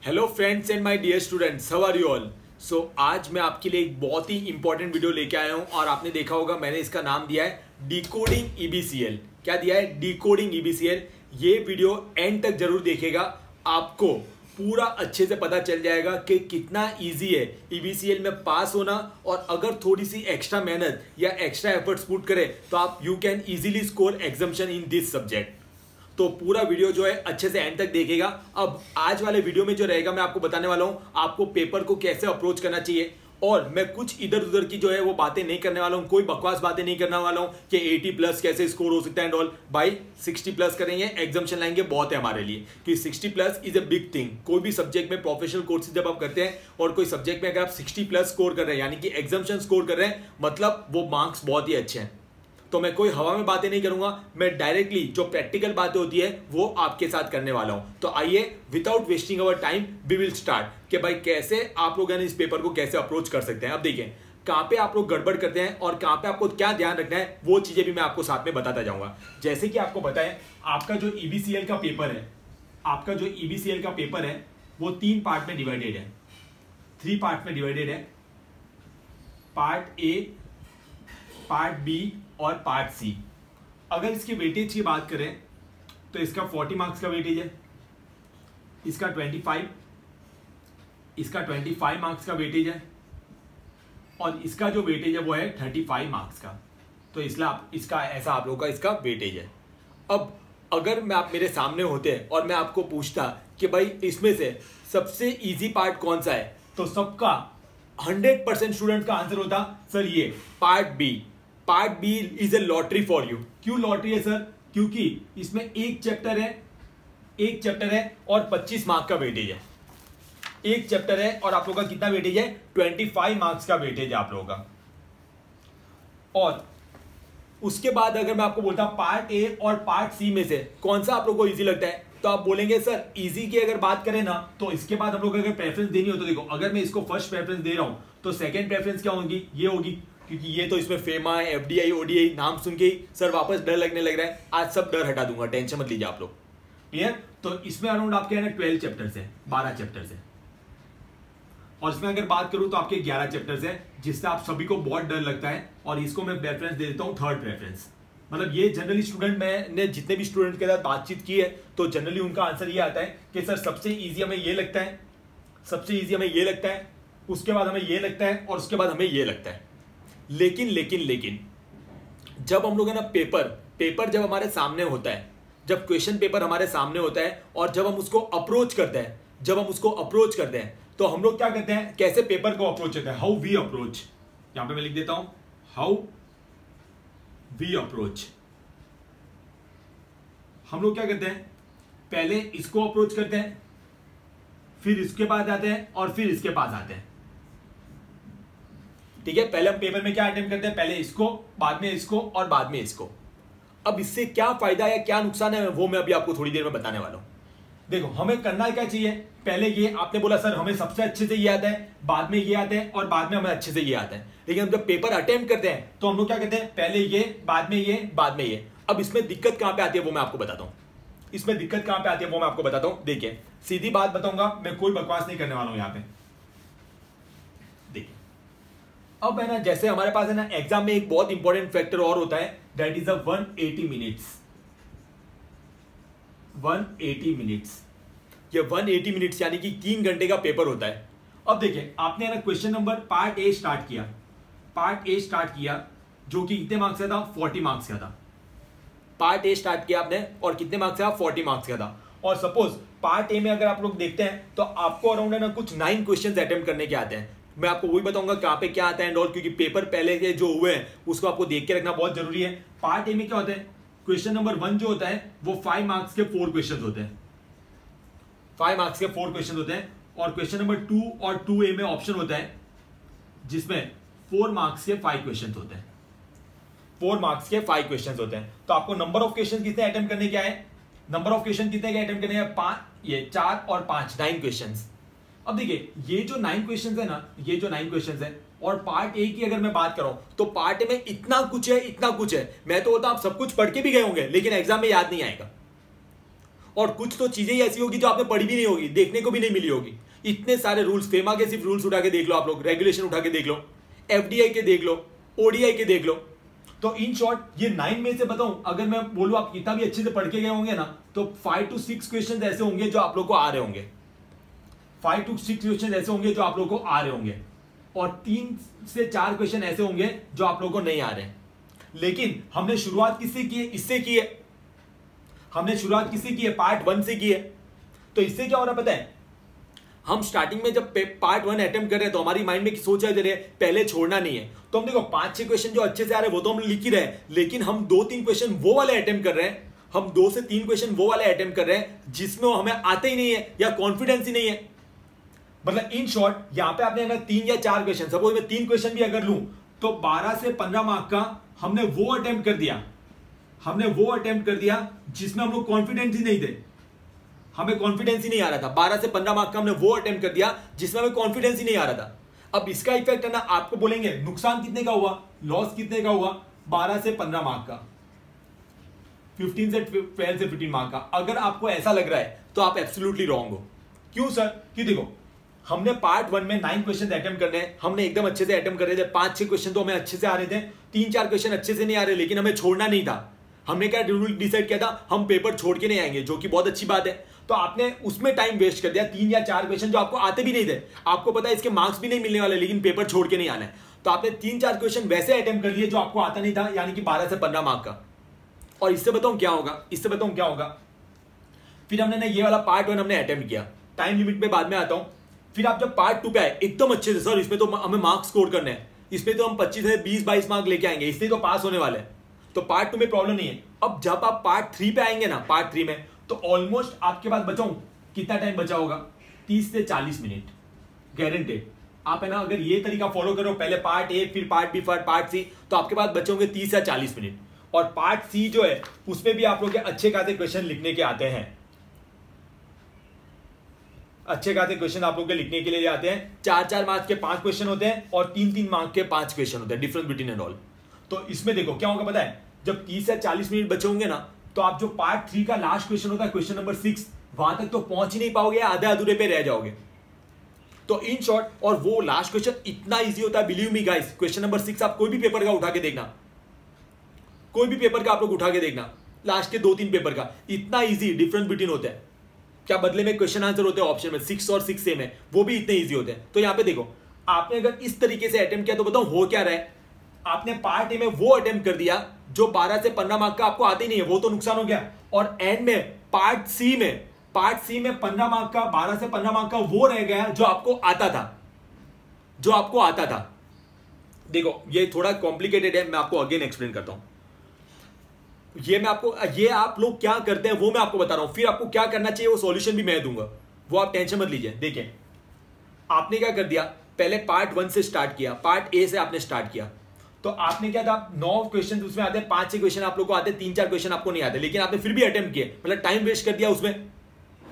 Hello friends and my dear students, how are you all. So आज मैं आपके लिए एक बहुत ही इंपॉर्टेंट वीडियो लेके आया हूं और आपने देखा होगा मैंने इसका नाम दिया है डिकोडिंग ईबीसीएल। क्या दिया है? डिकोडिंग ईबीसीएल। ये वीडियो एंड तक जरूर देखिएगा, आपको पूरा अच्छे से पता चल जाएगा कि कितना इजी है ईबीसीएल में पास होना। और अगर थोड़ी सी एक्स्ट्रा मेहनत या एक्स्ट्रा एफर्ट्स पुट करें तो आप you can easily score examination in this subject. तो पूरा वीडियो जो है अच्छे से एंड तक देखेगा। अब आज वाले वीडियो में जो रहेगा मैं आपको बताने वाला हूं आपको पेपर को कैसे अप्रोच करना चाहिए, और मैं कुछ इधर उधर की जो है वो बातें नहीं करने वाला हूं, कोई बकवास बातें नहीं करने वाला हूं कि 80 प्लस कैसे स्कोर हो सकता है एंड ऑल। भाई 60 प्लस करेंगे, एग्जामिनेशन लाएंगे, बहुत है हमारे लिए, कि 60 plus is a big thing. कोई भी सब्जेक्ट में प्रोफेशनल कोर्सेज जब आप करते हैं और कोई सब्जेक्ट में अगर आप 60 प्लस स्कोर कर रहे हैं यानी कि एग्जामिनेशन स्कोर कर रहे हैं, मतलब वो मार्क्स बहुत ही अच्छे हैं। तो मैं कोई हवा में बातें नहीं करूंगा, मैं डायरेक्टली जो प्रैक्टिकल बातें होती है वो आपके साथ करने वाला हूं। तो आइए without wasting our time we will start कि भाई कैसे आप लोग इस पेपर को कैसे अप्रोच कर सकते हैं। अब देखिए कहां पे आप लोग गड़बड़ करते हैं और कहां पे आपको क्या ध्यान रखना है, वो चीजें भी मैं आपको साथ में बताता जाऊंगा। जैसे कि आपको बताएं, आपका जो ईबीसीएल का पेपर है, आपका जो ईबीसीएल का पेपर है वो 3 पार्ट में डिवाइडेड है, 3 पार्ट में डिवाइडेड है। पार्ट ए, पार्ट बी और पार्ट सी। अगर इसकी वेटेज की बात करें तो इसका 40 मार्क्स का वेटेज है, इसका 25 मार्क्स का वेटेज है, और इसका जो वेटेज है वो है 35 मार्क्स का। तो इसलिए इसका ऐसा आप लोगों का इसका वेटेज है। अब अगर मैं आप मेरे सामने होते और मैं आपको पूछता कि भाई इसमें से सबसे इजी पार्ट कौन सा है, तो सबका 100% स्टूडेंट का आंसर होता सर ये part B. Part B is a lottery for you. क्यों लॉटरी है सर? क्योंकि इसमें एक चैप्टर है और 25 मार्क्स का वेटेज है। एक चैप्टर है और आप लोगों का कितना वेटेज है? 25 मार्क्स का वेटेज है आप लोगों का। और उसके बाद अगर मैं आपको बोलता पार्ट ए और पार्ट सी में से कौन सा आप लोगों को इजी लगता है, तो आप बोलेंगे सर इजी की अगर बात करें ना तो इसके बाद हम लोग अगर प्रेफरेंस देनी हो तो देखो, अगर मैं इसको फर्स्ट प्रेफरेंस दे रहा हूं तो सेकंड प्रेफरेंस क्या होगी? ये होगी, क्योंकि ये तो इसमें फेमा है, एफडीआई ओडीआई नाम सुन के ही सर वापस डर लगने लग रहा है। आज सब डर हटा दूंगा, टेंशन मत लीजिए आप लोग। क्लियर? तो इसमें अराउंड आपके ना 12 चैप्टर्स है, 12 चैप्टर्स है। और इसमें अगर बात करूं तो आपके 11 चैप्टर्स है, जिससे आप सभी को बहुत डर लगता है। और इसको मैं प्रेफरेंस दे देता हूं थर्ड प्रेफरेंस। मतलब ये जनरली स्टूडेंट, मैंने जितने भी स्टूडेंट के साथ बातचीत की है तो जनरली उनका आंसर ये आता है कि सर सबसे ईजी हमें ये लगता है, सबसे ईजी हमें ये लगता है, उसके बाद हमें ये लगता है और उसके बाद हमें ये लगता है। लेकिन जब हम लोग है ना पेपर जब हमारे सामने होता है, जब क्वेश्चन पेपर हमारे सामने होता है और जब हम उसको अप्रोच करते हैं, तो हम लोग क्या करते हैं, कैसे पेपर को अप्रोच करते हैं, हाउ वी अप्रोच। यहां पे मैं लिख देता हूं हाउ वी अप्रोच। हम लोग क्या करते हैं, पहले इसको अप्रोच करते हैं, फिर इसके पास आते हैं और फिर इसके पास आते हैं। ठीक है, पहले हम पेपर में क्या अटेम्प्ट करते हैं, पहले इसको, बाद में इसको और बाद में इसको। अब इससे क्या फायदा है, क्या नुकसान है, वो मैं अभी आपको थोड़ी देर में बताने वाला हूं। देखो हमें करना क्या चाहिए, पहले ये आपने बोला सर हमें सबसे अच्छे से ये आता है, बाद में ये आता है और बाद में हमें अच्छे से ये आता है। लेकिन हम जब पेपर अटेम्प्ट करते हैं तो हम लोग क्या करते हैं, पहले ये, बाद में ये, बाद में ये। अब इसमें दिक्कत कहां पे आती है वो मैं आपको बताता हूं। देखिए सीधी बात बताऊंगा, मैं कोई बकवास नहीं करने वाला हूं यहां पे। देखिए अब है ना, जैसे हमारे पास है ना एग्जाम में एक बहुत इंपॉर्टेंट फैक्टर और होता है, दैट इज 180 मिनट्स। 180 मिनट्स, ये 180 मिनट्स यानी कि 3 घंटे का पेपर होता है। अब देखिए आपने ना question number part A start किया, जो कि कितने मार्क्स का था? 40 मार्क्स का था। पार्ट ए स्टार्ट किया आपने और कितने मार्क्स का? 40 मार्क्स का था। और सपोज पार्ट ए में अगर आप लोग देखते हैं तो आपको अराउंड है ना कुछ 9 क्वेश्चन अटेम्प्ट करने के आते हैं। मैं आपको वही बताऊंगा कहां पे क्या आता है एंड ऑल, क्योंकि पेपर पहले के जो हुए हैं उसको आपको देख के रखना बहुत जरूरी है। पार्ट ए में क्या होता है, क्वेश्चन नंबर 1 जो होता है वो 5 मार्क्स के 4 क्वेश्चन होते हैं, 5 मार्क्स के 4 क्वेश्चन होते हैं। और क्वेश्चन नंबर 2 और 2A में ऑप्शन होता है जिसमें 4 मार्क्स के 5 क्वेश्चन होते हैं, 4 मार्क्स के 5 क्वेश्चन होते हैं। तो आपको नंबर ऑफ क्वेश्चन कितने अटेम्प्ट करने के आए, नंबर ऑफ क्वेश्चन कितने के अटेम्प्ट करने हैं? 5, ये 4 और 5, 9 क्वेश्चन। अब देखिए ये जो 9 क्वेश्चन है ना, ये जो 9 क्वेश्चन है, और पार्ट ए की अगर मैं बात करूं तो पार्ट ए में इतना कुछ है, मैं तो बोलता आप सब कुछ पढ़ के भी गए होंगे लेकिन एग्जाम में याद नहीं आएगा। और कुछ तो चीजें ही ऐसी होगी जो आपने पढ़ी भी नहीं होगी, देखने को भी नहीं मिली होगी। इतने सारे रूल्स, फेमा के सिर्फ रूल्स उठा के देख लो आप लोग, रेगुलेशन उठा के देख लो, एफडीआई के देख लो, ओडीआई के देख लो। तो इन शॉर्ट ये 9 में से बताऊं, अगर मैं बोलूं आप कितना भी अच्छे से पढ़ के गए होंगे ना, तो 5 to 6 क्वेश्चन ऐसे होंगे जो आप लोग को आ रहे होंगे, 5 to 6 क्वेश्चन ऐसे होंगे जो आप लोग को आ रहे होंगे, और 3 से 4 क्वेश्चन ऐसे होंगे जो आप लोग को नहीं आ रहे हैं। लेकिन हमने शुरुआत किससे की है? इससे की है। हमने शुरुआत किससे की है? पार्ट 1 से की है। तो इससे क्या हो रहा है पता है, हम स्टार्टिंग में जब पार्ट 1 अटेम्प्ट कर रहे हैं तो हमारी माइंड में सोच रहे हैं पहले छोड़ना नहीं है, तो हम देखो 5-6 क्वेश्चन जो अच्छे से आ रहे हैं वो तो हम लिख ही रहे हैं, लेकिन हम 2-3 क्वेश्चन वो वाले अटेम्प्ट कर रहे हैं, हम 2 से 3 क्वेश्चन वो वाले अटेम्प्ट कर रहे हैं जिसमें हमें आते ही नहीं है या कॉन्फिडेंस ही नहीं है। मतलब इन शॉर्ट यहां पे आपने अगर 3 या 4 क्वेश्चन, सपोज मैं 3 क्वेश्चन भी अगर लूं तो 12 से 15 मार्क का हमने वो अटेम्प्ट कर दिया, हमने वो अटेम्प्ट कर दिया जिसमें हम लोग कॉन्फिडेंस ही नहीं थे, हमें कॉन्फिडेंस ही नहीं आ रहा था। 12 से 15 मार्क का हमने वो अटेम्प्ट कर दिया जिसमें हमें कॉन्फिडेंस ही नहीं आ रहा था। अब इसका इफेक्ट है ना, आपको बोलेंगे नुकसान कितने का हुआ, लॉस कितने का हुआ? 12 से 15 मार्क का, 15 से 12 से 15 मार्क का। अगर आपको ऐसा लग रहा है तो आप एब्सोल्युटली रॉन्ग हो। क्यों सर? कि देखो हमने पार्ट 1 में 9 क्वेश्चन अटेम्प्ट करने हैं, हमने एकदम अच्छे से अटेम्प्ट कर रहे थे, 5-6 क्वेश्चन तो हमें अच्छे से आ रहे थे, 3-4 क्वेश्चन अच्छे से नहीं आ रहे, लेकिन हमें छोड़ना नहीं था। हमने क्या रूल डिसाइड किया था, हम पेपर छोड़ के नहीं आएंगे, जो कि बहुत अच्छी बात है। तो आपने उसमें टाइम वेस्ट कर दिया, 3 या 4 क्वेश्चन जो आपको आते भी नहीं थे, आपको पता है इसके मार्क्स भी नहीं मिलने वाले, लेकिन पेपर छोड़ के नहीं आना है, तो आपने 3-4 क्वेश्चन वैसे अटेम्प्ट कर लिए जो आपको आता नहीं था, यानी कि 12 से 15 मार्क का। और इससे बताऊं क्या होगा, इससे बताऊं क्या होगा, फिर हमने ये वाला पार्ट 1 हमने अटेम्प्ट किया, टाइम लिमिट में बाद में आता हूं। फिर आप जब पार्ट 2 पे आए एकदम अच्छे से, सर इसमें तो हमें मार्क्स स्कोर करने हैं, इसमें तो हम 25 से 20-22 मार्क लेके आएंगे, इससे तो पास होने वाले हैं, तो पार्ट 2 में प्रॉब्लम नहीं है। अब जब आप पार्ट 3 पे आएंगे ना, पार्ट 3 में तो ऑलमोस्ट आपके पास बचाऊं कितना टाइम बचा होगा? 30 से 40 मिनट गारंटेड। आप है ना अगर ये तरीका फॉलो करो, पहले पार्ट ए फिर पार्ट बी फिर पार्ट सी, तो आपके पास बचोगे 30 या 40 मिनट। और पार्ट सी जो है उसमें भी आप लोग के अच्छे खासे क्वेश्चन लिखने के आते हैं, अच्छे खासे क्वेश्चन आप लोग के लिखने के लिए आते हैं। 4-4 मार्क्स के 5 क्वेश्चन होते हैं और 3-3 मार्क्स के 5 क्वेश्चन होते हैं, डिफरेंस बिटवीन एंड ऑल। तो इसमें देखो क्या होगा पता है, जब 30 या 40 मिनट बचे होंगे ना, तो आप जो पार्ट 3 का लास्ट क्वेश्चन होता है, क्वेश्चन नंबर 6, वहां तक तो पहुंच ही नहीं पाओगे, आधे अधूरे पे रह जाओगे। तो इन शॉर्ट, और वो लास्ट क्वेश्चन इतना इजी होता है, believe me guys, question number 6 आप कोई भी पेपर का उठा के देखना, कोई भी पेपर का आप लोग उठा के देखना, लास्ट के 2-3 पेपर का, इतना इजी डिफरेंस बिटवीन होता है। क्या बदले में क्वेश्चन आंसर होते हैं ऑप्शन में 6 और 6A में, वो भी इतने इजी होते हैं। तो यहां पे देखो, आपने अगर इस तरीके से अटेम्प्ट किया तो बताओ हो क्या रहा है, आपने पार्ट ए में वो अटेम्प्ट कर दिया जो 12 से 15 मार्क का आपको आते ही नहीं है, वो तो नुकसान हो गया। और एंड में पार्ट सी में 15 मार्क का, 12 से 15 मार्क का वो रह गया जो आपको आता था, जो आपको आता था। देखो ये थोड़ा कॉम्प्लिकेटेड है, मैं आपको अगेन एक्सप्लेन करता हूं। ये आप लोग क्या करते हैं वो मैं आपको बता रहा हूं, फिर आपको क्या करना चाहिए वो सॉल्यूशन भी मैं दूंगा, वो आप टेंशन मत लीजिए। देखिए आपने क्या कर दिया, पहले पार्ट 1 से स्टार्ट किया, पार्ट ए से आपने स्टार्ट किया, तो आपने क्या था 9 क्वेश्चन उसमें आते हैं, 5-6 क्वेश्चन आप लोग को आते हैं, 3-4 क्वेश्चन आपको नहीं आते, लेकिन आपने फिर भी अटेम्प्ट किए, मतलब टाइम वेस्ट कर दिया उसमें,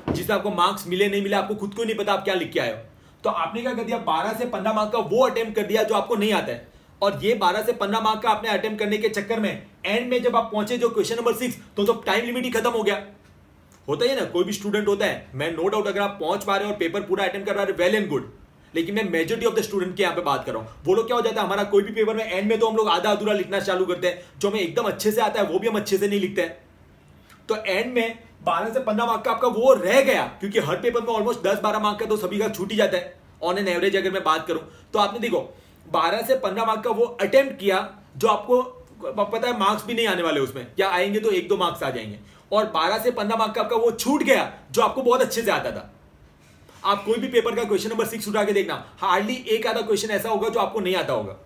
जिससे आपको मार्क्स मिले नहीं मिले आपको खुद को नहीं पता आप क्या लिख के आए हो। तो आपने क्या कर दिया, 12 से 15 मार्क का वो अटेम्प्ट कर दिया जो आपको नहीं आता है, और ये 12 से 15 मार्क का आपने अटेम्प्ट करने के चक्कर में एंड में जब आप पहुंचे जो क्वेश्चन नंबर 6, तो टाइम लिमिट ही खत्म हो गया। होता है ना, कोई भी स्टूडेंट होता है, मैं नो डाउट अगर आप पहुंच पा रहे हो और पेपर पूरा अटेम्प्ट कर रहे हो, वेल एंड गुड, लेकिन मैं मेजॉरिटी ऑफ द स्टूडेंट के यहाँ पे बात कर रहा हूं। वो लोग क्या हो जाता है, हमारा कोई भी पेपर में एंड में तो हम लोग आधा अधूरा लिखना चालू करते हैं, जो हमें एकदम अच्छे से आता है वो भी हम अच्छे से नहीं लिखते हैं। तो एंड में 12 से 15 मार्क का आपका वो रह गया, क्योंकि हर पेपर में ऑलमोस्ट 10-12 मार्क का तो सभी का छूट ही जाता है ऑन एन एवरेज अगर मैं बात करूं। तो आपने देखो 12 से 15 मार्क का वो अटेम्प्ट किया जो आपको पता है मार्क्स भी नहीं आने वाले उसमें, या आएंगे तो 1-2 मार्क्स आ जाएंगे, और 12 से 15 मार्क का आपका वो छूट गया जो आपको बहुत अच्छे से आता था। आप कोई भी पेपर का क्वेश्चन नंबर 6 उठा के देखना, हार्डली एक आधा क्वेश्चन ऐसा होगा जो आपको नहीं आता होगा।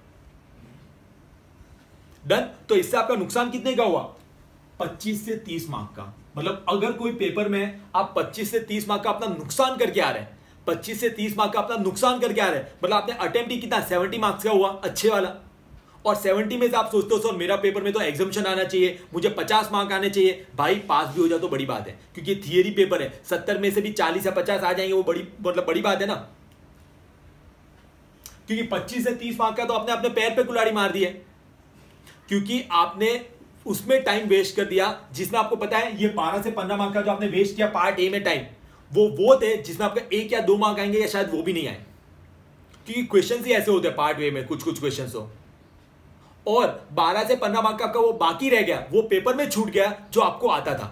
डन। तो इससे आपका नुकसान कितने का हुआ, 25 से 30 मार्क का। मतलब अगर कोई पेपर में आप 25 से 30 मार्क का अपना नुकसान करके आ रहे हैं, 25 से 30 मार्क का अपना नुकसान करके आ रहे हैं, मतलब आपने अटेम्प्ट ही कितना 70 मार्क्स का हुआ अच्छे वाला, और 70 में से आप सोचते हो सर मेरा पेपर में तो एग्जाम्पशन आना चाहिए, मुझे 50 मार्क आने चाहिए। भाई पास भी हो जाए तो बड़ी बात है, क्योंकि थियरी पेपर है, 70 में से भी 40 या 50 आ जाएंगे, वो बड़ी बात है ना, क्योंकि 25 से 30 मार्क का तो आपने अपने पैर पे कुल्हाड़ी मार दी है, क्योंकि आपने उसमें टाइम वेस्ट कर दिया, जिसमें आपको पता है ये 12 से 15 मार्क का जो आपने वेस्ट किया पार्ट ए में टाइम, वो थे जिसमें आपका 1 या 2 मार्क आएंगे या शायद वो भी नहीं आए, क्योंकि क्वेश्चन ही ऐसे होते हैं पार्ट ए में, कुछ क्वेश्चन हो। और 12 से 15 मार्क का आपका वो बाकी रह गया, वो पेपर में छूट गया जो आपको आता था,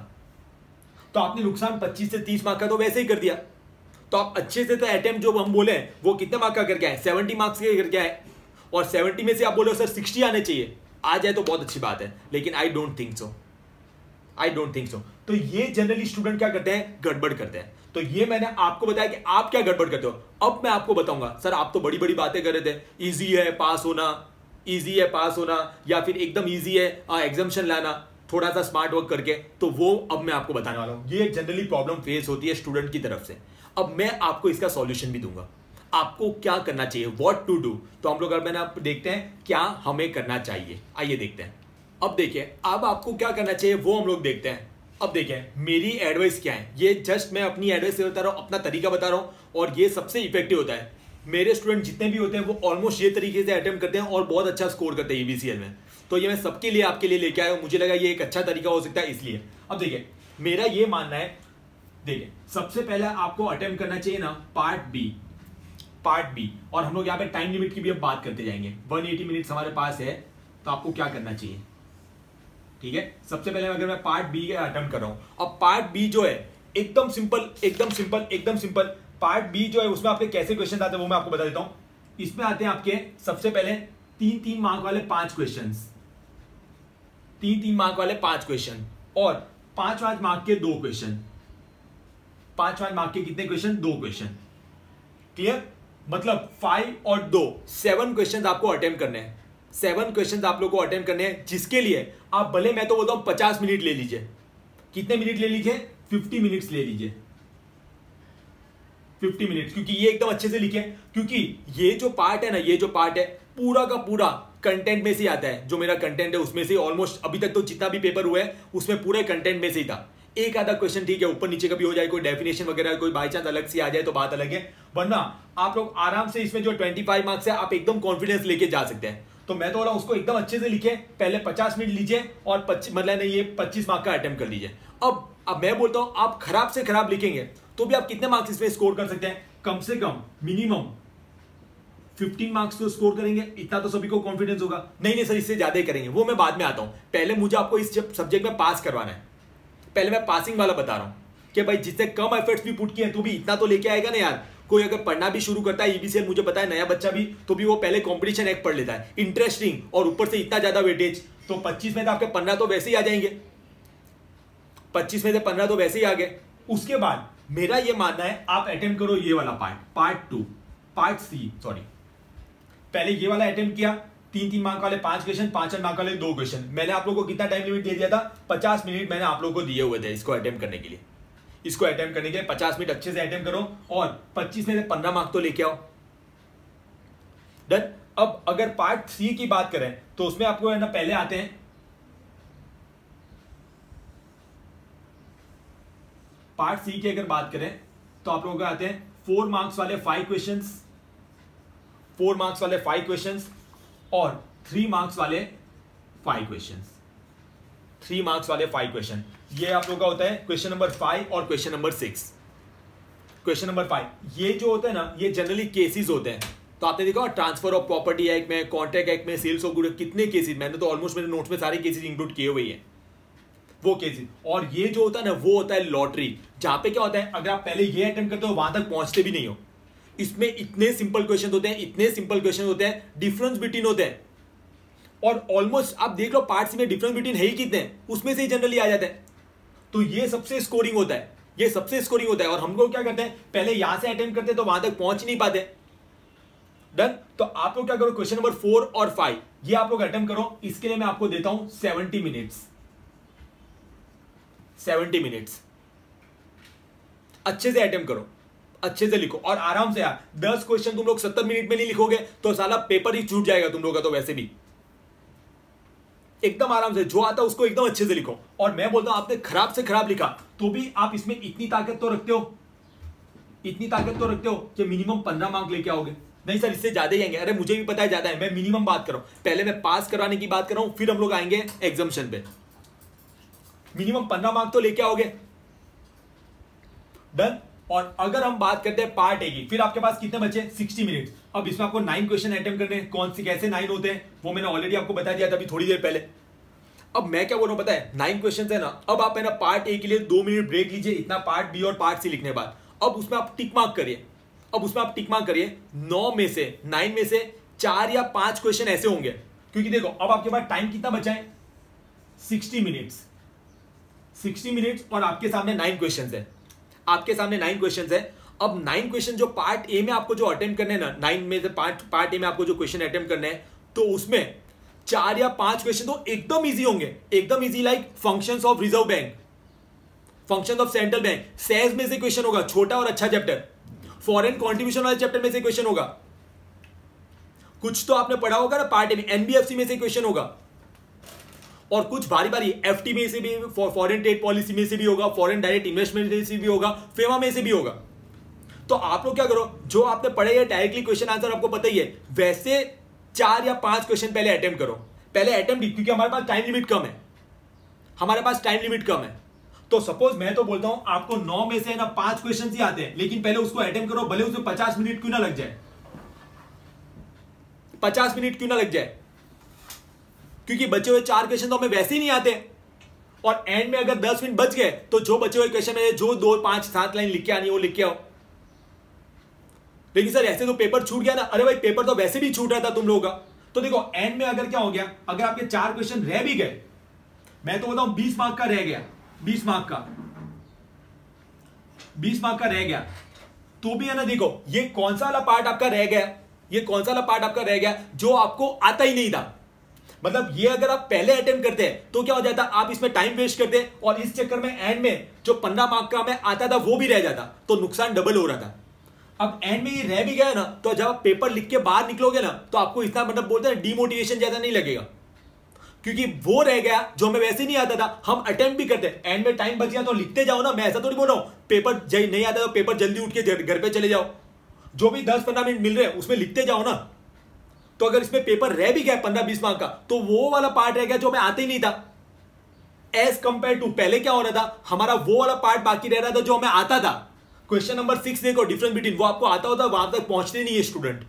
तो आपने नुकसान 25 से 30 मार्क का तो वैसे ही कर दिया। तो आप अच्छे से तो अटेम्प्ट जो हम बोले वो कितने मार्क का करके आए, 70 मार्क्स के करके आए, और 70 में से आप बोले सर 60 आने चाहिए, आ जाए तो बहुत अच्छी बात है, लेकिन आई डोंट थिंक सो। तो ये जनरली स्टूडेंट क्या करते हैं, गड़बड़ करते हैं। तो ये मैंने आपको बताया कि आप क्या गड़बड़ करते हो। अब मैं आपको बताऊंगा, सर आप तो बड़ी बड़ी बातें कर रहे थे, इजी है पास होना, या फिर एकदम इजी है एग्जाम्शन लाना थोड़ा सा स्मार्ट वर्क करके, तो वो अब मैं आपको बताने वाला हूं। ये जनरली प्रॉब्लम फेस होती है स्टूडेंट की तरफ से। अब मैं आपको इसका सॉल्यूशन भी दूंगा, आपको क्या करना चाहिए, व्हाट टू डू। तो हम लोग अब मैंने आप देखते हैं क्या हमें करना चाहिए, आइए देखते हैं। अब देखिए, अब आपको क्या करना चाहिए वो हम लोग देखते हैं। अब देखिए मेरी एडवाइस क्या है, ये जस्ट मैं अपनी एडवाइस बता रहा हूं, अपना तरीका बता रहा हूं, और ये सबसे इफेक्टिव होता है। मेरे स्टूडेंट जितने भी होते हैं वो ऑलमोस्ट ये तरीके से अटेम्प्ट करते हैं और बहुत अच्छा स्कोर करते हैं ईबीसीएल में। तो ये मैं सबके लिए आपके लिए लेके आया हूं, मुझे लगा ये एक अच्छा तरीका हो सकता है इसलिए। अब देखिए मेरा ये मानना है, देखिए सबसे पहले आपको अटेम्प्ट करना चाहिए ना पार्ट बी, और हम लोग यहाँ पे टाइम लिमिट की भी अब बात करते जाएंगे। 180 मिनट्स हमारे पास है, तो आपको क्या करना चाहिए, ठीक है। सबसे पहले अगर मैं पार्ट बी अटेम्प्ट कर रहा हूं, अब पार्ट बी जो है एकदम सिंपल पार्ट बी जो है उसमें आपके कैसे क्वेश्चन आते हैं वो मैं आपको बता देता हूं। इसमें आते हैं आपके सबसे पहले 3-3 मार्क वाले 5 क्वेश्चन, 3-3 मार्क वाले 5 क्वेश्चन, और 5-5 मार्क के 2 क्वेश्चन, 5-5 मार्क के कितने क्वेश्चन, 2 क्वेश्चन। क्लियर, मतलब 5 और 2 7 क्वेश्चन आपको अटेम्प्ट करने हैं, 7 क्वेश्चन आप लोग को अटेम्प्ट करने हैं, जिसके लिए आप भले मैं तो बोलता हूं 50 मिनट ले लीजिए। कितने मिनट ले लीजिए, 50 मिनट्स ले लीजिए, 50 मिनट्स, क्योंकि ये एकदम अच्छे से लिखे, क्योंकि ये जो पार्ट है ना, ये जो पार्ट है पूरा का पूरा कंटेंट में से आता है। जो मेरा कंटेंट है उसमें से ऑलमोस्ट अभी तक तो जितना भी पेपर हुआ है उसमें पूरे कंटेंट में से ही था। एक आधा क्वेश्चन ठीक है ऊपर नीचे कभी हो जाए, कोई डेफिनेशन वगैरह कोई बाई चांस अलग से आ जाए तो बात अलग है, वरना आप लोग आराम से इसमें जो 25 मार्क्स है आप एकदम कॉन्फिडेंस लेके जा सकते हैं। तो मैं तो बोला उसको एकदम अच्छे से लिखे, पहले 50 मिनट लीजिए और 25 मतलब ये 25 मार्क का अटेम्प्ट कर लीजिए। अब मैं बोलता हूं आप खराब से खराब लिखेंगे तो भी आप कितने मार्क्स इसमें स्कोर कर सकते हैं, कम से कम मिनिमम 15 मार्क्स तो स्कोर करेंगे, इतना तो सभी को कॉन्फिडेंस होगा। नहीं सर इससे ज्यादा ही करेंगे, वो मैं बाद में आता हूं, पहले मुझे आपको इस सब्जेक्ट में पास करवाना है। पहले मैं पासिंग वाला बता रहा हूं कि भाई जिससे कम एफर्ट्स भी पुट किए तो भी इतना तो लेके आएगा ना यार। कोई अगर पढ़ना भी शुरू करता है ईबीसीएल, मुझे पता है नया बच्चा भी, तो भी वो पहले कंपटीशन एक्ट पढ़ लेता है, इंटरेस्टिंग, और ऊपर से इतना ज्यादा वेटेज, तो 25 में तो आपके 15 तो वैसे ही आ जाएंगे, 25 में से 15 तो वैसे ही आ गए। उसके बाद मेरा ये मानना है आप अटेम्प्ट करो ये वाला पार्ट सी, पहले ये वाला अटेम्प्ट किया, 3-3 मार्क वाले 5 क्वेश्चन, 5 मार्क वाले 2 क्वेश्चन। मैंने आप लोगों को कितना टाइम लिमिट दे दिया था, 50 मिनट मैंने आप लोगों को दिए हुए थे इसको अटेम्प्ट करने के लिए। इसको अटेम्प्ट करने के लिए 50 मिनट अच्छे से अटेम्प्ट करो और 25 में से 15 मार्क तो लेके आओ, डन। अब अगर पार्ट सी की बात करें तो उसमें आपको है ना पहले आते हैं पार्ट सी की अगर बात करें तो आप लोगों को आते हैं 4 मार्क्स वाले 5 क्वेश्चंस, 4 मार्क्स वाले 5 क्वेश्चंस और 3 मार्क्स वाले 5 क्वेश्चंस, 3 मार्क्स वाले 5 क्वेश्चन। ये आप लोगों का होता है क्वेश्चन नंबर 5 और क्वेश्चन नंबर 6। क्वेश्चन नंबर 5 ये जो होता है ना, ये जनरली केसेस होते हैं। तो आपने देखा ट्रांसफर ऑफ प्रॉपर्टी एक्ट में, कॉन्ट्रैक्ट एक्ट में, सेल्स ऑफ गुड, कितने केसेस, मैंने तो ऑलमोस्ट मेरे नोट्स में सारे केसेस इंक्लूड किए हुए हैं, वो केसेस। और ये जो होता है ना वो होता है लॉटरी, जहां पे क्या होता है अगर आप पहले ये अटेम्प्ट करते हो वहां तक पहुंचते भी नहीं हो। इसमें इतने सिंपल क्वेश्चन होते हैं, इतने सिंपल क्वेश्चन होते हैं, डिफरेंस बिटवीन होते हैं, और ऑलमोस्ट आप देख लो पार्ट्स में डिफरेंस बिटवीन है ही कितने, उसमें से ही जनरली आ जाते हैं। तो ये सबसे स्कोरिंग होता है, ये सबसे स्कोरिंग होता है। और हम लोग क्या करते हैं, पहले यहां से अटेम्प्ट करते हैं तो वहां तक पहुंच ही नहीं पाते, डन। तो आप लोग क्या करो, क्वेश्चन नंबर 4 और 5 ये आप लोग अटेम्प्ट करो। इसके लिए मैं आपको देता हूं 70 मिनट्स, 70 मिनट्स। अच्छे से अटेम्प्ट करो, अच्छे से लिखो, और आराम से यार 10 क्वेश्चन तुम लोग 70 मिनट में नहीं लिखोगे तो साला पेपर ही छूट जाएगा तुम लोग का। तो वैसे भी एकदम आराम से जो आता है उसको एकदम अच्छे से लिखो। और मैं बोलता हूं आपने खराब से खराब लिखा तो भी आप इसमें इतनी ताकत तो रखते हो, इतनी ताकत तो रखते हो कि मिनिमम 15 मार्क लेके आओगे। नहीं सर इससे ज्यादा ही आएंगे, अरे मुझे भी पता है ज्यादा है, मैं मिनिमम बात कर रहा हूं, पहले मैं पास कराने की बात कर रहा हूं, फिर हम लोग आएंगे एग्जाम्शन पे। मिनिमम 15 मार्क तो लेके आओगे। डन। और अगर हम बात करते हैं पार्ट ए की, फिर आपके पास कितने बचे? 60 मिनट्स। अब इसमें आपको 9 क्वेश्चन अटेम्प्ट करने हैं। कौन से कैसे 9 होते हैं वो मैंने ऑलरेडी आपको बता दिया था अभी थोड़ी देर पहले। अब मैं क्या बोल रहा हूं पता है, 9 क्वेश्चन है ना, अब आप है ना पार्ट ए के लिए 2 मिनट ब्रेक लीजिए, इतना पार्ट बी और पार्ट सी लिखने के बाद। अब उसमें आप टिक मार्क करिए। अब उसमें आप टिक मार्क करिए 9 में से 4 या 5 क्वेश्चन ऐसे होंगे, क्योंकि देखो अब आपके पास टाइम कितना बचा है? 60 मिनट्स। 60 मिनट्स और आपके सामने 9 क्वेश्चन है। आपके सामने 9 क्वेश्चन है। अब 9 क्वेश्चन जो पार्ट ए में आपको जो अटेम्प्ट करने हैं ना, 9 में से पार्ट ए में आपको जो क्वेश्चन अटेम्प्ट करने हैं, तो उसमें 4 या 5 क्वेश्चन तो एकदम इजी होंगे, एकदम easy, like functions of reserve bank, functions of central bank, says में से क्वेश्चन होगा, छोटा और अच्छा चैप्टर। फॉरेन कॉन्ट्रीब्यूशन वाले चैप्टर में से क्वेश्चन होगा। कुछ तो आपने पढ़ा होगा ना पार्ट ए में, एनबीएफसी में से क्वेश्चन होगा, और कुछ भारी भारी एफटी में से भी, फॉरेन ट्रेड पॉलिसी में से भी होगा, फॉरेन डायरेक्ट इन्वेस्टमेंट में से भी होगा, फेमा में से भी होगा। तो आप लोग क्या करो, जो आपने पढ़े है डायरेक्टली क्वेश्चन आंसर आपको पता ही है, वैसे 4 या 5 क्वेश्चन पहले अटेम्प्ट करो। पहले अटेम्प्ट, क्योंकि हमारे पास टाइम लिमिट कम है, हमारे पास टाइम लिमिट कम है। तो सपोज मैं तो बोलता हूं आपको 9 में से ना 5 क्वेश्चन ही आते हैं, लेकिन पहले उसको अटेम्प्ट करो, भले उसमें 50 मिनट क्यों ना लग जाए, 50 मिनट क्यों ना लग जाए, क्योंकि बचे हुए 4 क्वेश्चन तो हमें वैसे ही नहीं आते। और एंड में अगर 10 मिनट बच गए तो जो बचे हुए क्वेश्चन है, जो 2, 5, 7 लाइन लिख के आनी है वो लिख के आओ। लेकिन सर ऐसे तो पेपर छूट गया ना। अरे भाई पेपर तो वैसे भी छूट रहा था तुम लोगों का। तो देखो एंड में अगर क्या हो गया, अगर आपके 4 क्वेश्चन रह भी गए, मैं तो बताऊं 20 मार्क का रह गया, 20 मार्क का रह गया, तो भी है ना, देखो ये कौन सा वाला पार्ट आपका रह गया, ये कौन सा वाला पार्ट आपका रह गया जो आपको आता ही नहीं था। मतलब ये अगर आप पहले अटेम्प्ट करते हैं तो क्या हो जाता, आप इसमें टाइम वेस्ट करते हैं, और इस चक्कर में एंड में जो 15 मार्क का हमें आता था वो भी रह जाता, तो नुकसान डबल हो रहा था। अब एंड में ये रह भी गया ना, तो जब आप पेपर लिख के बाहर निकलोगे ना, तो आपको इतना मतलब बोलते हैं डिमोटिवेशन ज्यादा नहीं लगेगा, क्योंकि वो रह गया जो हमें वैसे नहीं आता था। हम अटेम्प्ट भी करते हैं, एंड में टाइम बच गया तो लिखते जाओ ना। मैं ऐसा थोड़ी बोल रहा हूं पेपर नहीं आता तो पेपर जल्दी उठ के घर पे चले जाओ, जो भी 10-15 मिनट मिल रहे हैं उसमें लिखते जाओ ना। तो अगर इसमें पेपर रह भी गया 15-20 मार्क का, तो वो वाला पार्ट रह गया जो हमें आते ही नहीं था। एज कंपेयर टू पहले क्या हो रहा था, हमारा वो वाला पार्ट बाकी रह रहा था जो हमें आता था। क्वेश्चन नंबर 6 देखो, डिफरेंस बिटवीन, वो आपको आता होता, वहां तक पहुंचते नहीं है स्टूडेंट।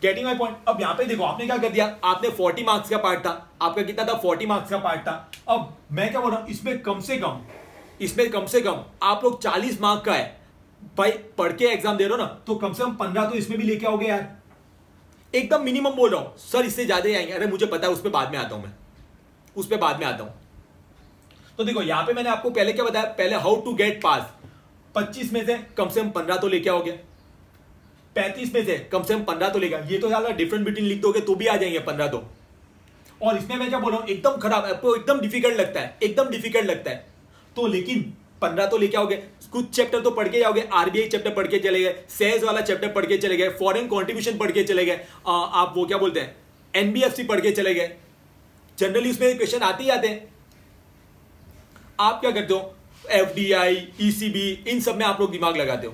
Getting my point. अब यहां पे देखो आपने क्या कर दिया, आपने 40 मार्क्स का पार्ट था, आपका कितना था, 40 मार्क्स का पार्ट था। अब मैं क्या बोल रहा हूं, इसमें कम से कम आप लोग 40 मार्क का है भाई, पढ़ के एग्जाम दे रहे हो ना, तो कम से कम 15 तो इसमें भी लेके आओगे यार। एकदम मिनिमम बोल रहा हूं सर, इससे ज्यादा ही आएंगे। अरे मुझे पता है, उस पर बाद में आता हूं, मैं उस पर बाद में आता हूं। तो देखो यहां पे मैंने आपको पहले क्या बताया, पहले हाउ टू गेट पास। 25 में से कम 15 तो लेके आओगे, 35 में से कम 15 तो लेगा। ये तो ज्यादा डिफरेंट बिटवीन लिख दोगे तो भी आ जाएंगे 15 तो। और इसमें मैं क्या बोल रहा हूं, एकदम खराब, आपको एकदम डिफिकल्ट लगता है, एकदम डिफिकल्ट लगता है तो, लेकिन 15 तो लेके आओगे। कुछ चैप्टर तो पढ़ के जाओगे, आरबीआई चैप्टर पढ़ के चले गए, सेज वाला चैप्टर पढ़ के चले गए, फॉरेन कॉन्ट्रीब्यूशन पढ़ के चले गए, आप वो क्या बोलते हैं एनबीएफसी पढ़ के चले गए। जनरली उसमें क्वेश्चन आते ही आते हैं। आप क्या करते हो, एफडीआई, ईसीबी, इन सब में आप लोग दिमाग लगाते हो।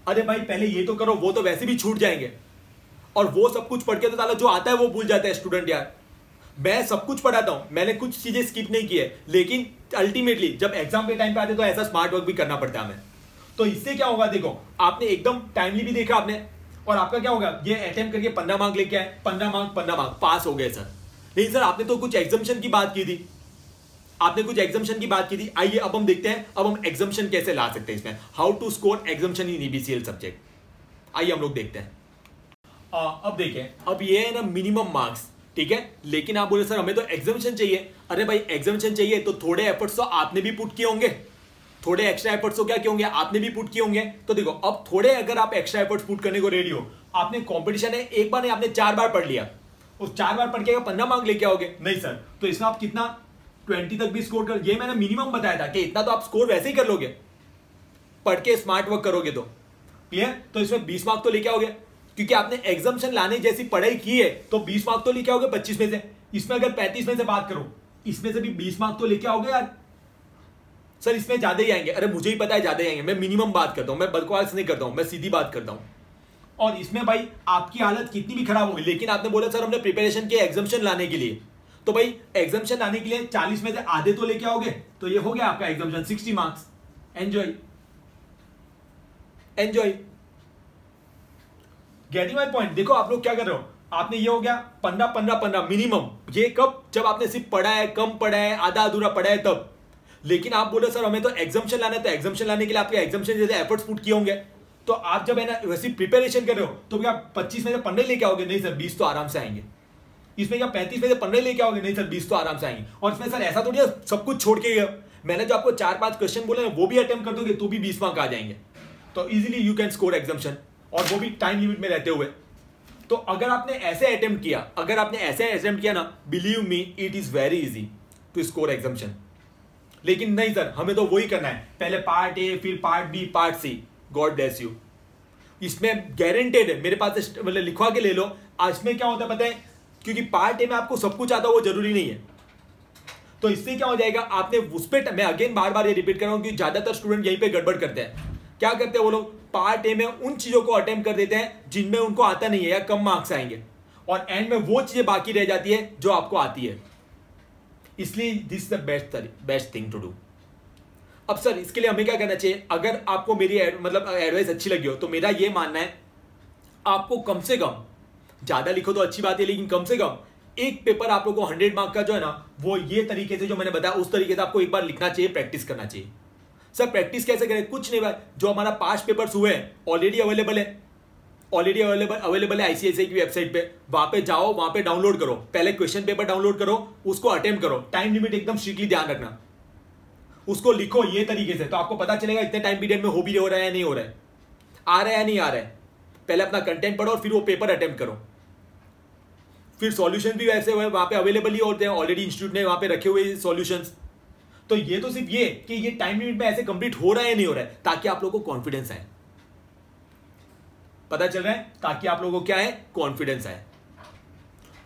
अरे भाई पहले ये तो करो, वो तो वैसे भी छूट जाएंगे। और वो सब कुछ पढ़ के तो साला जो आता है वो भूल जाता है स्टूडेंट यार। मैं सब कुछ पढ़ाता हूं, मैंने कुछ चीजें स्किप नहीं की है, लेकिन अल्टीमेटली जब एग्जाम के टाइम पे आते तो ऐसा स्मार्ट वर्क भी करना पड़ता है हमें। तो इससे क्या होगा, देखो आपने एकदम टाइमली भी देखा आपने, और आपका क्या होगा, ये अटेम्प्ट करके 15 मार्क लेके आए, 15 मार्क पास हो गए सर। लेकिन सर आपने तो कुछ एग्जाम्शन की बात की थी, आइए अब हम देखते हैं, अब हम एग्जाम्शन कैसे ला सकते हैं इसमें, how to score exemption in EBCL subject. आइए हम लोग देखते हैं। अब देखें, अब ये है ना मिनिमम मार्क्स, ठीक है, लेकिन आप बोले सर हमें तो एग्जाम्शन चाहिए। अरे भाई एग्जाम्शन चाहिए तो थोड़े एफर्ट्स तो आपने भी पुट किए होंगे, थोड़े एक्स्ट्रा एफर्ट्स तो क्या किए होंगे, आपने भी पुट किए होंगे। तो देखो अब थोड़े अगर आप एक्स्ट्रा एफर्ट्स पुट करने को रेडी हो, आपने कॉम्पिटिशन है, एक बार नहीं आपने 4 बार पढ़ लिया, उस 4 बार पढ़ के 15 मार्क लेके आओगे, नहीं सर, तो इसमें आप कितना 20 तक भी स्कोर कर, ये मैंने मिनिमम बताया था कि इतना तो आप स्कोर वैसे ही कर लोगे, पढ़ के स्मार्ट वर्क करोगे तो। क्लियर, तो इसमें 20 मार्क तो लेके आओगे, क्योंकि आपने एग्जाम्शन लाने जैसी पढ़ाई की है, तो 20 मार्क तो लेके आओगे 25 में से। इसमें अगर 35 में से बात करो, इसमें से भी 20 मार्क तो लेके आओगे यार। सर इसमें ज्यादा ही आएंगे, अरे मुझे ही पता है ज्यादा ही आएंगे, मैं मिनिमम बात करता हूं, मैं बकवास नहीं करता हूं, मैं सीधी बात करता हूं। और इसमें भाई आपकी हालत कितनी भी खराब होगी, लेकिन आपने बोला सर हमने प्रिपरेशन की एग्जाम्शन लाने के लिए, तो भाई एग्जाम्शन लाने के लिए 40 में से आधे तो लेके आओगे, तो ये हो गया आपका exemption 60 marks. Enjoy enjoy, getting my point. देखो आप लोग क्या कर रहे हो, आपने ये हो गया 15 मिनिमम। ये कब, जब आपने सिर्फ पढ़ा है, कम पढ़ा है, आधा अधूरा पढ़ा है तब। लेकिन आप बोले सर हमें तो एग्जाम्शन लाना है, तो एग्जाम्शन लाने के लिए आपके एग्जाम्शन जैसे एफर्ट्स पुट किए होंगे, तो आप जब है ना वैसी प्रिपरेशन कर रहे हो तो क्या 25 में से 15 लेके आओगे? नहीं सर 20 तो आराम से आएंगे। इसमें क्या 35 में से 15 लेके आओगे? नहीं सर 20 तो आराम से आएंगे। और इसमें सर ऐसा थोड़ी है सब कुछ छोड़ के गया, मैंने जो आपको 4-5 क्वेश्चन बोले ना वो भी अटेम्प्ट कर दोगे तो भी 20 मार्क आ जाएंगे। तो easily you can score exemption, और वो भी टाइम लिमिट में रहते हुए। तो अगर आपने ऐसे अटेम्प्ट किया, ना, believe me it is very easy to score exemption. लेकिन नहीं सर हमें तो वही करना है, पहले पार्ट ए, फिर part B, part C. God bless you. इसमें गारंटेड है, मेरे पास मतलब लिखवा के ले लो। इसमें क्या होता है पता है, क्योंकि पार्ट ए में आपको सब कुछ आता है वो जरूरी नहीं है। तो इससे क्या हो जाएगा, आपने उस पर, मैं अगेन बार बार ये रिपीट कर रहा हूं कि ज्यादातर स्टूडेंट यहीं पे गड़बड़ करते हैं। क्या करते हैं वो लोग, पार्ट ए में उन चीजों को अटेम्प्ट कर देते हैं जिनमें उनको आता नहीं है या कम मार्क्स आएंगे, और एंड में वो चीजें बाकी रह जाती है जो आपको आती है। इसलिए this the best thing to do. अब सर इसके लिए हमें क्या करना चाहिए, अगर आपको मेरी एडवाइस अच्छी लगी हो तो मेरा ये मानना है आपको कम से कम, ज्यादा लिखो तो अच्छी बात है, लेकिन कम से कम एक पेपर आप लोगों को 100 मार्क का जो है ना, वो ये तरीके से जो मैंने बताया उस तरीके से आपको एक बार लिखना चाहिए, प्रैक्टिस करना चाहिए। सर प्रैक्टिस कैसे करें, कुछ नहीं भाई, जो हमारा पास्ट पेपर्स हुए हैं ऑलरेडी अवेलेबल है आईसीएसई की वेबसाइट पे, वहां पे जाओ, वहां पे डाउनलोड करो, पहले क्वेश्चन पेपर डाउनलोड करो, उसको अटेम्प्ट करो, टाइम लिमिट एकदम स्ट्रिक्टली ध्यान रखना, उसको लिखो ये तरीके से, तो आपको पता चलेगा इतने टाइम पीरियड में हो भी हो रहा है या नहीं हो रहा है, आ रहा है या नहीं आ रहा है। पहले अपना कंटेंट पढ़ो और फिर वो पेपर अटेम्प्ट करो। फिर सॉल्यूशन भी वैसे वहां पे अवेलेबल ही होते हैं, ऑलरेडी इंस्टीट्यूट ने वहां पे रखे हुए सॉल्यूशंस। तो ये तो सिर्फ ये कि ये टाइम लिमिट में ऐसे कंप्लीट हो रहा है या नहीं हो रहा है, ताकि आप लोगों को कॉन्फिडेंस आए, पता चल रहा है, ताकि आप लोगों को क्या है, कॉन्फिडेंस आए।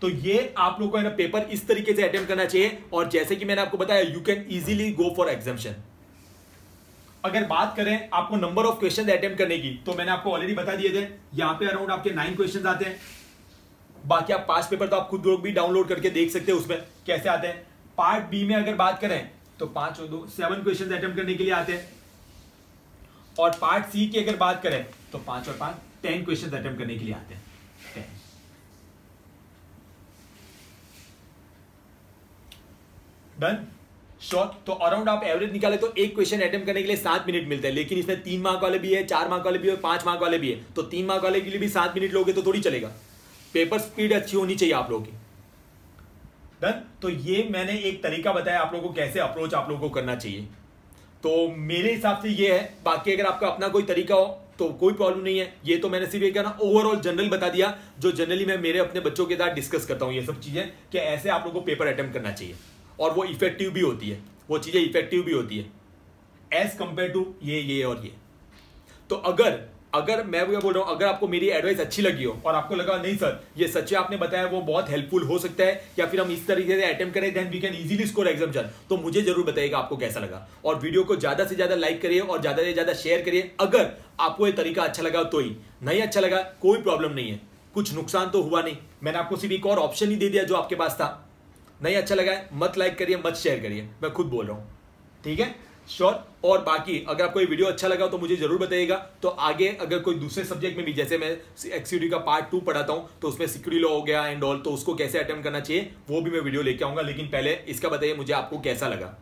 तो ये आप लोगों को है ना पेपर इस तरीके से अटेम्प्ट करना चाहिए। और जैसे कि मैंने आपको बताया, you can easily go for exemption. अगर बात करें आपको नंबर ऑफ क्वेश्चन अटेम्प्ट करने की, तो मैंने आपको ऑलरेडी बता दिए थे, यहां पे अराउंड आपके 9 क्वेश्चन आते हैं। बाकी आप पास्ट पेपर तो आप खुद लोग भी डाउनलोड करके देख सकते हैं उसमें कैसे आते हैं। पार्ट बी में अगर बात करें तो 5 और 2 7 क्वेश्चन अटेम्प्ट करने के लिए आते हैं। और पार्ट सी की अगर बात करें तो 5 और 5 10 क्वेश्चन अटेम्प्ट करने के लिए आते हैं। 10 डन शॉर्ट। तो अराउंड आप एवरेज निकाले तो एक क्वेश्चन अटेम्प्ट करने के लिए 7 मिनट मिलते हैं। लेकिन इसमें 3 मार्क वाले भी है, 4 मार्क वाले भी है, 5 मार्क वाले भी है। तो 3 मार्क वाले के लिए भी 7 मिनट लोगे तो थोड़ी चलेगा। पेपर स्पीड अच्छी होनी चाहिए आप लोगों की। डन। तो ये मैंने एक तरीका बताया आप लोगों को कैसे अप्रोच आप लोगों को करना चाहिए। तो मेरे हिसाब से ये है। बाकी अगर आपका अपना कोई तरीका हो तो कोई प्रॉब्लम नहीं है। ये तो मैंने सिर्फ एक ना ओवरऑल जनरल बता दिया, जो जनरली मैं मेरे अपने बच्चों के साथ डिस्कस करता हूं ये सब चीजें, कि ऐसे आप लोगों को पेपर अटेम्प्ट करना चाहिए। और वो इफेक्टिव भी होती है, वो चीजें इफेक्टिव भी होती है एज कंपेयर टू ये और ये। तो अगर मैं क्या बोल रहा हूं, अगर आपको मेरी एडवाइस अच्छी लगी हो और आपको लगा नहीं सर ये सच्चे आपने बताया वो बहुत हेल्पफुल हो सकता है, या फिर हम इस तरीके से अटेम्प्ट करें then we can easily score exemption, तो मुझे जरूर बताइएगा आपको कैसा लगा। और वीडियो को ज्यादा से ज्यादा लाइक करिए और ज्यादा से ज्यादा शेयर करिए। अगर आपको ये तरीका अच्छा लगा तो ही, नहीं अच्छा लगा कोई प्रॉब्लम नहीं है, कुछ नुकसान तो हुआ नहीं। मैंने आपको सिर्फ एक और ऑप्शन ही दे दिया जो आपके पास था। नहीं अच्छा लगा मत लाइक करिए, मत शेयर करिए, मैं खुद बोल रहा हूं, ठीक है श्योर। और बाकी अगर आपको ये वीडियो अच्छा लगा तो मुझे जरूर बताइएगा। तो आगे अगर कोई दूसरे सब्जेक्ट में भी, जैसे मैं एक्सयूडी का पार्ट 2 पढ़ाता हूं तो उसमें सिक्योरिटी लॉ हो गया एंड ऑल, तो उसको कैसे अटेम्प्ट करना चाहिए वो भी मैं वीडियो लेके आऊंगा। लेकिन पहले इसका बताइए मुझे आपको कैसा लगा।